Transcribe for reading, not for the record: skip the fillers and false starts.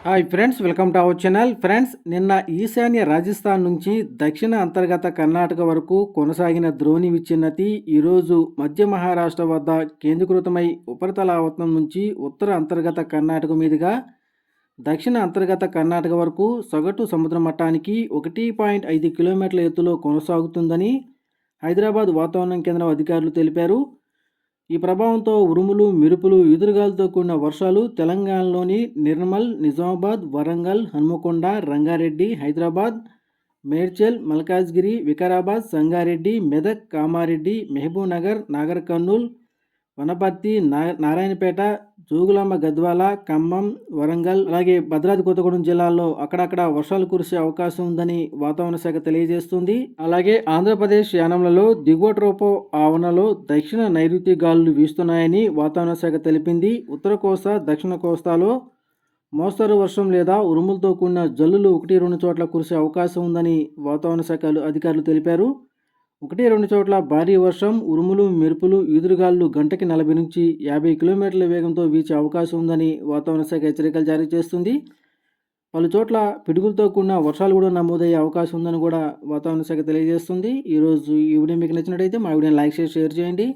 Hi friends, welcome to our channel. Friends, నిన్న ఈశాన్య రాజస్థాన్ నుంచి దక్షిణ అంతర్గత కర్ణాటక వరకు కొనసాగిన ద్రోణి విచ్ఛిన్నతి ఈరోజు మధ్య మహారాష్ట్ర వద్ద కేంద్రీకృతమై ఉపరితల ఆవర్తనం నుంచి ఉత్తర అంతర్గత కర్ణాటక మీదుగా దక్షిణ అంతర్గత కర్ణాటక వరకు సగటు సముద్ర మట్టానికి 1.5 కిలోమీటర్ల ఎత్తులో కొనసాగుతుందని హైదరాబాద్ వాతావరణ కేంద్రం అధికారులు తెలిపారు. ఈ ప్రభావంతో ఉరుములు, మెరుపులు, ఈదురుగాలులతో కూడిన వర్షాలు తెలంగాణలోని నిర్మల్, నిజామాబాద్, వరంగల్, హన్మకొండ, రంగారెడ్డి, హైదరాబాద్, మేడ్చల్, మల్కాజ్గిరి, వికారాబాద్, సంగారెడ్డి, మెదక్, కామారెడ్డి, మహబూబ్నగర్, నాగర్ కర్నూల్, వనపర్తి, నారాయణపేట, జోగులాంబ గద్వాల, ఖమ్మం, వరంగల్, అలాగే భద్రాద్రి కొత్తగూడెం జిల్లాల్లో అక్కడక్కడ వర్షాలు కురిసే అవకాశం ఉందని వాతావరణ శాఖ తెలియజేస్తుంది. అలాగే ఆంధ్రప్రదేశ్ యానంలలో దిగువ ట్రోపో ఆవరణలో దక్షిణ నైరుతి గాలులు వీస్తున్నాయని వాతావరణ శాఖ తెలిపింది. ఉత్తర కోస్తా, దక్షిణ కోస్తాలో మోస్తరు వర్షం లేదా ఉరుములతో కూడిన జల్లులు 1-2 చోట్ల కురిసే అవకాశం ఉందని వాతావరణ శాఖ అధికారులు తెలిపారు. 1-2 చోట్ల భారీ వర్షం, ఉరుములు, మెరుపులు, ఈదురుగాలులు గంటకి 40 నుంచి 50 కిలోమీటర్ల వేగంతో వీచే అవకాశం ఉందని వాతావరణ శాఖ హెచ్చరికలు జారీ చేస్తుంది. పలు చోట్ల పిడుగులతో కూడిన వర్షాలు కూడా నమోదయ్యే అవకాశం ఉందని కూడా వాతావరణ శాఖ తెలియజేస్తుంది. ఈరోజు ఈ వీడియో మీకు నచ్చినట్టయితే మా వీడియోని లైక్ చేసి షేర్ చేయండి.